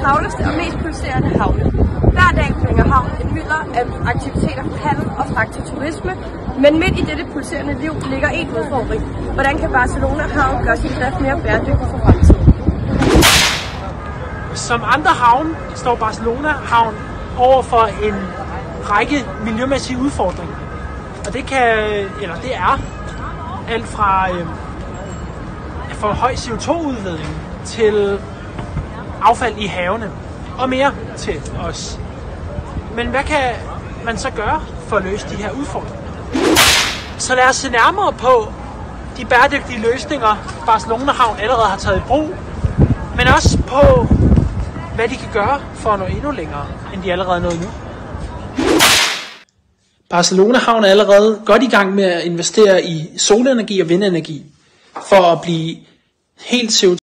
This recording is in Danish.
travleste og mest pulserende havne. Hver dag bringer havnen et mylder af aktiviteter for handel og fragt til turisme, men midt i dette pulserende liv ligger en udfordring. Hvordan kan Barcelona Havn gøre sin drift mere bæredygtig for fremtiden? Som andre havne står Barcelona Havn over for en række miljømæssige udfordringer. Og det er alt fra for høj CO2-udledning til affald i havene og mere til os. Men hvad kan man så gøre for at løse de her udfordringer? Så lad os se nærmere på de bæredygtige løsninger, Barcelona Havn allerede har taget i brug, men også på, hvad de kan gøre for at nå endnu længere, end de allerede nåede nu. Barcelona Havn er allerede godt i gang med at investere i solenergi og vindenergi for at blive helt CO2